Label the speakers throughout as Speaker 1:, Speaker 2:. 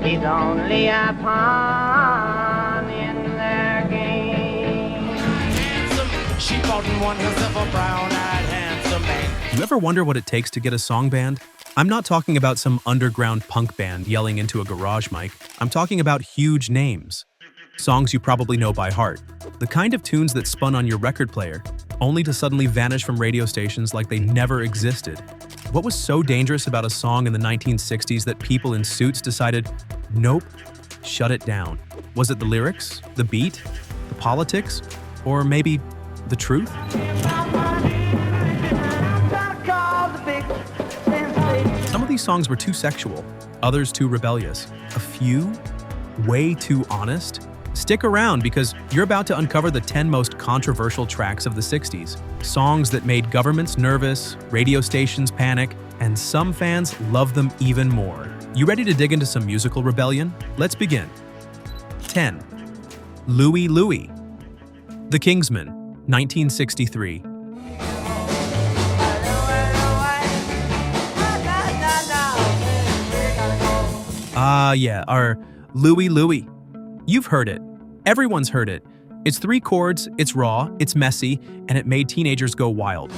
Speaker 1: He's only a pawn in their game.
Speaker 2: Handsome, she bought and won herself a brown-eyed handsome man.
Speaker 3: You ever wonder what it takes to get a song banned? I'm not talking about some underground punk band yelling into a garage mic. I'm talking about huge names. Songs you probably know by heart. The kind of tunes that spun on your record player, only to suddenly vanish from radio stations like they never existed. What was so dangerous about a song in the 1960s that people in suits decided, nope, shut it down? Was it the lyrics, the beat, the politics, or maybe the truth? Some of these songs were too sexual, others too rebellious, a few way too honest. Stick around because you're about to uncover the 10 most controversial tracks of the 60s. Songs that made governments nervous, radio stations panic, and some fans love them even more. You ready to dig into some musical rebellion? Let's begin. 10. Louie Louie. The Kingsmen, 1963. Our Louie Louie. You've heard it. Everyone's heard it. It's 3 chords, it's raw, it's messy, and it made teenagers go wild.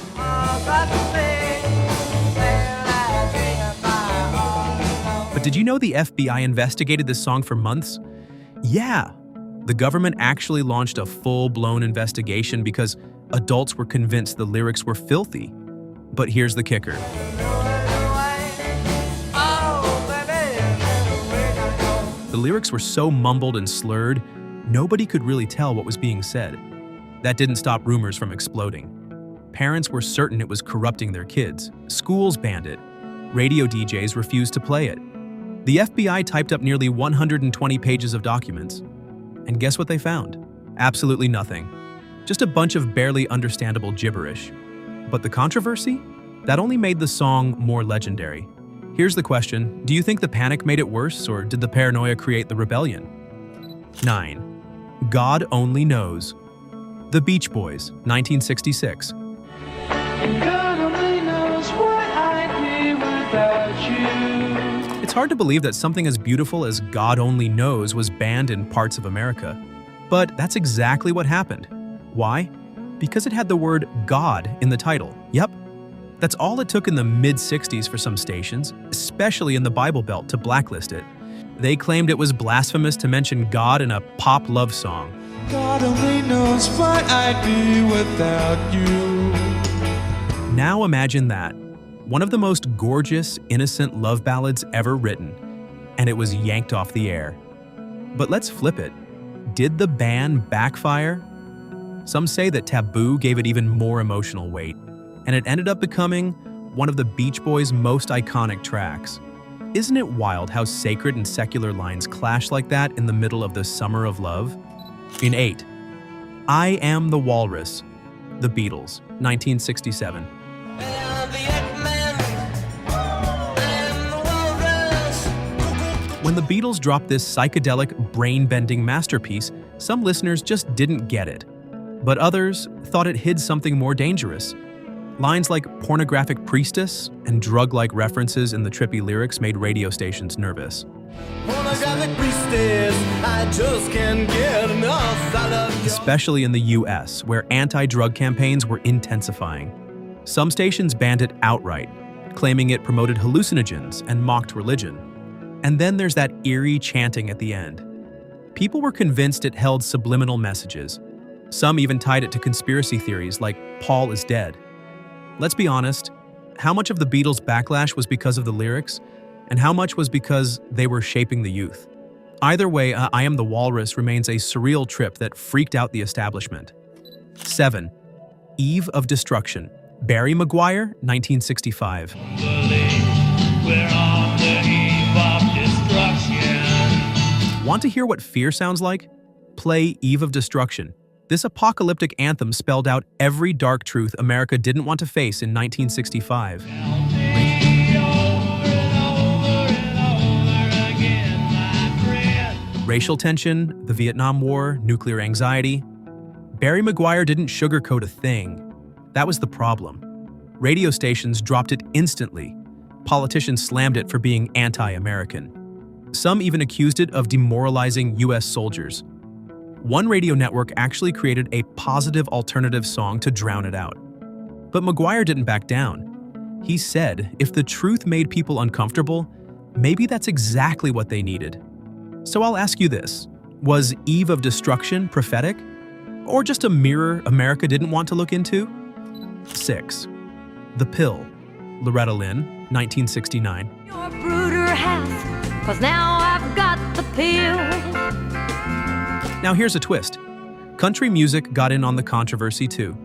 Speaker 3: But did you know the FBI investigated this song for months? Yeah. The government actually launched a full-blown investigation because adults were convinced the lyrics were filthy. But here's the kicker. The lyrics were so mumbled and slurred, nobody could really tell what was being said. That didn't stop rumors from exploding. Parents were certain it was corrupting their kids. Schools banned it. Radio DJs refused to play it. The FBI typed up nearly 120 pages of documents. And guess what they found? Absolutely nothing. Just a bunch of barely understandable gibberish. But the controversy? That only made the song more legendary. Here's the question, do you think the panic made it worse, or did the paranoia create the rebellion? 9. God Only Knows. The Beach Boys, 1966.
Speaker 4: God only knows what I'd be without you.
Speaker 3: It's hard to believe that something as beautiful as God Only Knows was banned in parts of America. But that's exactly what happened. Why? Because it had the word God in the title. Yep. That's all it took in the mid-60s for some stations, especially in the Bible Belt, to blacklist it. They claimed it was blasphemous to mention God in a pop love song.
Speaker 4: God only knows what I'd be without you.
Speaker 3: Now imagine that. One of the most gorgeous, innocent love ballads ever written, and it was yanked off the air. But let's flip it. Did the ban backfire? Some say that Taboo gave it even more emotional weight, and it ended up becoming one of the Beach Boys' most iconic tracks. Isn't it wild how sacred and secular lines clash like that in the middle of the summer of love? In 8. I Am the Walrus. The Beatles, 1967. When the Beatles dropped this psychedelic, brain-bending masterpiece, some listeners just didn't get it. But others thought it hid something more dangerous. Lines like pornographic priestess and drug-like references in the trippy lyrics made radio stations nervous.
Speaker 2: Pornographic priestess, I just can't get enough. I love you.
Speaker 3: Especially in the US, where anti-drug campaigns were intensifying. Some stations banned it outright, claiming it promoted hallucinogens and mocked religion. And then there's that eerie chanting at the end. People were convinced it held subliminal messages. Some even tied it to conspiracy theories like Paul is dead. Let's be honest, how much of the Beatles' backlash was because of the lyrics, and how much was because they were shaping the youth? Either way, I Am the Walrus remains a surreal trip that freaked out the establishment. 7. Eve of Destruction. Barry Maguire, 1965.
Speaker 4: We're on the eve of destruction.
Speaker 3: Want to hear what fear sounds like? Play Eve of Destruction. This apocalyptic anthem spelled out every dark truth America didn't want to face in 1965. Racial tension, the Vietnam War, nuclear anxiety. Barry Maguire didn't sugarcoat a thing. That was the problem. Radio stations dropped it instantly. Politicians slammed it for being anti-American. Some even accused it of demoralizing US soldiers. One radio network actually created a positive alternative song to drown it out. But McGuire didn't back down. He said if the truth made people uncomfortable, maybe that's exactly what they needed. So I'll ask you this: was Eve of Destruction prophetic? Or just a mirror America didn't want to look into? 6. The Pill, Loretta Lynn, 1969.
Speaker 5: Your brooder house, 'cause now I've got the pill.
Speaker 3: Now here's a twist. Country music got in on the controversy too.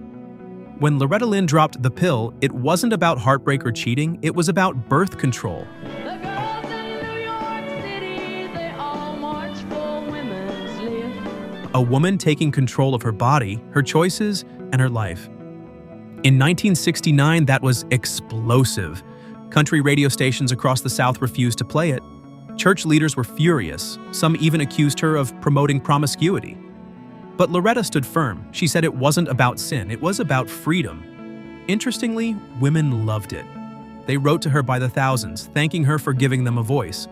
Speaker 3: When Loretta Lynn dropped The Pill, it wasn't about heartbreak or cheating, it was about birth control.
Speaker 5: The girls in New York City, they all march for women's lift.
Speaker 3: A woman taking control of her body, her choices, and her life. In 1969, that was explosive. Country radio stations across the South refused to play it. Church leaders were furious. Some even accused her of promoting promiscuity. But Loretta stood firm. She said it wasn't about sin, it was about freedom. Interestingly, women loved it. They wrote to her by the thousands, thanking her for giving them a voice.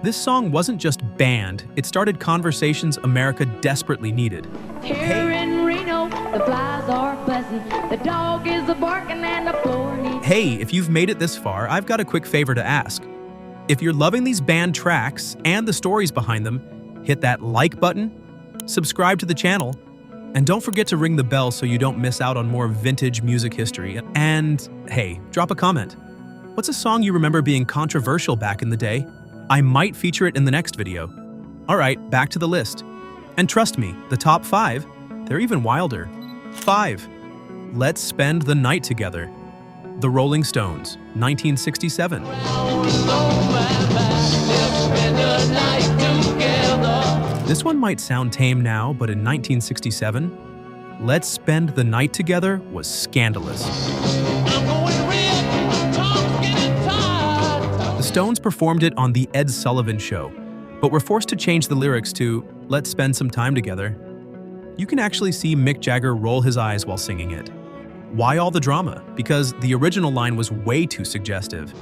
Speaker 3: This song wasn't just banned, it started conversations America desperately needed.
Speaker 5: Here in Reno, the flies are buzzing, the dog is a-barking and the floor needs...
Speaker 3: Hey, if you've made it this far, I've got a quick favor to ask. If you're loving these banned tracks and the stories behind them, hit that like button, subscribe to the channel, and don't forget to ring the bell so you don't miss out on more vintage music history. And hey, drop a comment. What's a song you remember being controversial back in the day? I might feature it in the next video. All right, back to the list. And trust me, the top 5, they're even wilder. 5. Let's Spend the Night Together. The Rolling Stones, 1967. This one might sound tame now, but in 1967, Let's Spend the Night Together was scandalous. The Stones performed it on the Ed Sullivan Show, but were forced to change the lyrics to Let's Spend Some Time Together. You can actually see Mick Jagger roll his eyes while singing it. Why all the drama? Because the original line was way too suggestive.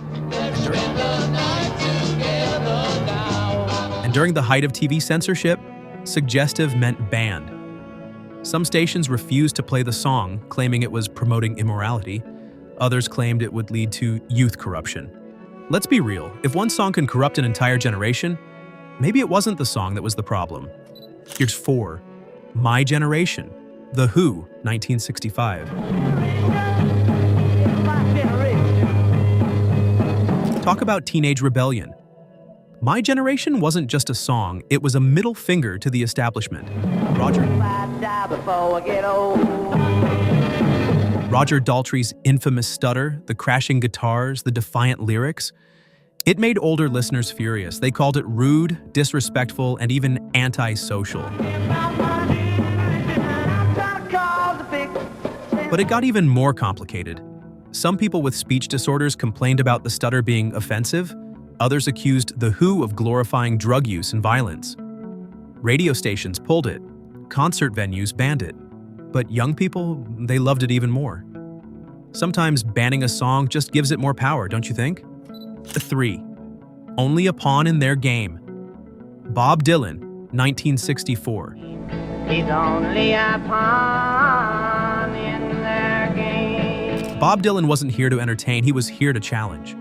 Speaker 3: And during the height of TV censorship, suggestive meant banned. Some stations refused to play the song, claiming it was promoting immorality. Others claimed it would lead to youth corruption. Let's be real, if one song can corrupt an entire generation, maybe it wasn't the song that was the problem. Here's 4. My Generation, The Who, 1965. Talk about teenage rebellion. My Generation wasn't just a song, it was a middle finger to the establishment. Roger Daltrey's infamous stutter, the crashing guitars, the defiant lyrics. It made older listeners furious. They called it rude, disrespectful, and even anti-social. But it got even more complicated. Some people with speech disorders complained about the stutter being offensive. Others accused The Who of glorifying drug use and violence. Radio stations pulled it. Concert venues banned it. But young people, they loved it even more. Sometimes banning a song just gives it more power, don't you think? 3. Only a Pawn in Their Game. Bob Dylan, 1964.
Speaker 1: He's only a pawn in their game.
Speaker 3: Bob Dylan wasn't here to entertain, he was here to challenge.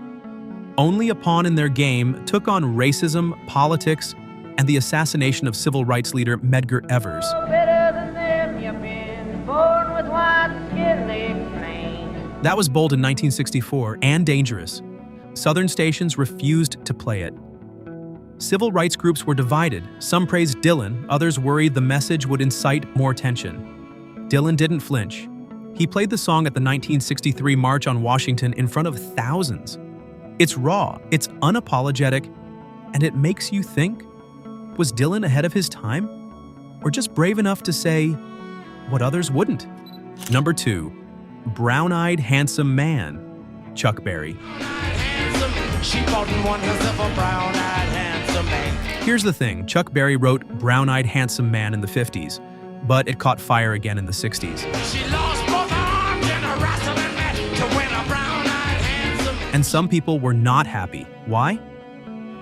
Speaker 3: Only a Pawn in Their Game took on racism, politics, and the assassination of civil rights leader Medgar Evers.
Speaker 1: Better than them, you've been born with white skin, they claim.
Speaker 3: That was bold in 1964 and dangerous. Southern stations refused to play it. Civil rights groups were divided. Some praised Dylan, others worried the message would incite more tension. Dylan didn't flinch. He played the song at the 1963 March on Washington in front of thousands. It's raw, it's unapologetic, and it makes you think, was Dylan ahead of his time? Or just brave enough to say what others wouldn't? Number 2, Browneyed Handsome Man, Chuck Berry. Here's the thing, Chuck Berry wrote Brown-Eyed Handsome Man in the 50s, but it caught fire again in the 60s. And some people were not happy. Why?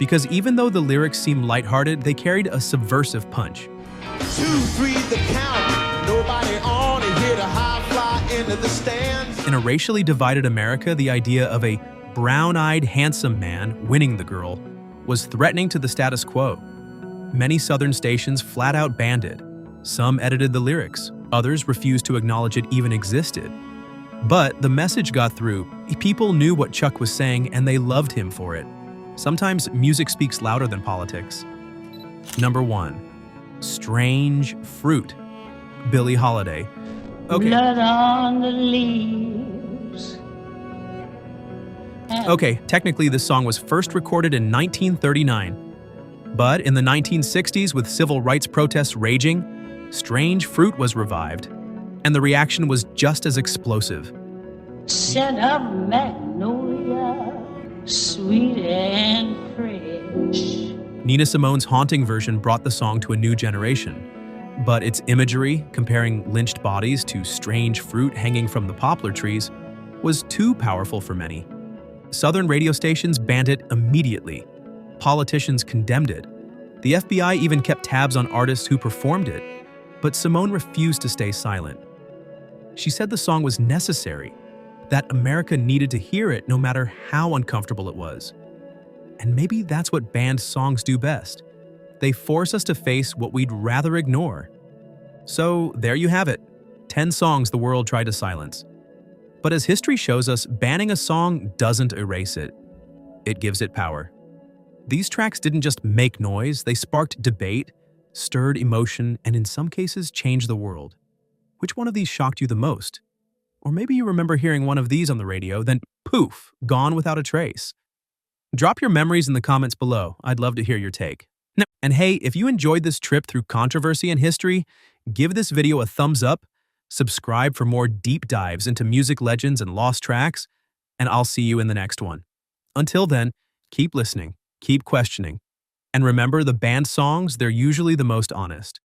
Speaker 3: Because even though the lyrics seemed lighthearted, they carried a subversive punch.
Speaker 2: 2, 3, the count. Nobody on and hit a high fly into the stands.
Speaker 3: In a racially divided America, the idea of a brown-eyed handsome man winning the girl was threatening to the status quo. Many Southern stations flat out banned it. Some edited the lyrics, others refused to acknowledge it even existed. But the message got through. People knew what Chuck was saying and they loved him for it. Sometimes music speaks louder than politics. Number 1. Strange Fruit, Billie Holiday.
Speaker 5: Blood on the leaves.
Speaker 3: Okay, technically this song was first recorded in 1939. But in the 1960s, with civil rights protests raging, Strange Fruit was revived, and the reaction was just as explosive.
Speaker 5: Scent of magnolia, sweet and fresh.
Speaker 3: Nina Simone's haunting version brought the song to a new generation, but its imagery, comparing lynched bodies to strange fruit hanging from the poplar trees, was too powerful for many. Southern radio stations banned it immediately. Politicians condemned it. The FBI even kept tabs on artists who performed it, but Simone refused to stay silent. She said the song was necessary, that America needed to hear it no matter how uncomfortable it was. And maybe that's what banned songs do best. They force us to face what we'd rather ignore. So there you have it, 10 songs the world tried to silence. But as history shows us, banning a song doesn't erase it. It gives it power. These tracks didn't just make noise, they sparked debate, stirred emotion, and in some cases changed the world. Which one of these shocked you the most? Or maybe you remember hearing one of these on the radio, then poof, gone without a trace. Drop your memories in the comments below. I'd love to hear your take. And hey, if you enjoyed this trip through controversy and history, give this video a thumbs up, subscribe for more deep dives into music legends and lost tracks, and I'll see you in the next one. Until then, keep listening, keep questioning, and remember the banned songs, they're usually the most honest.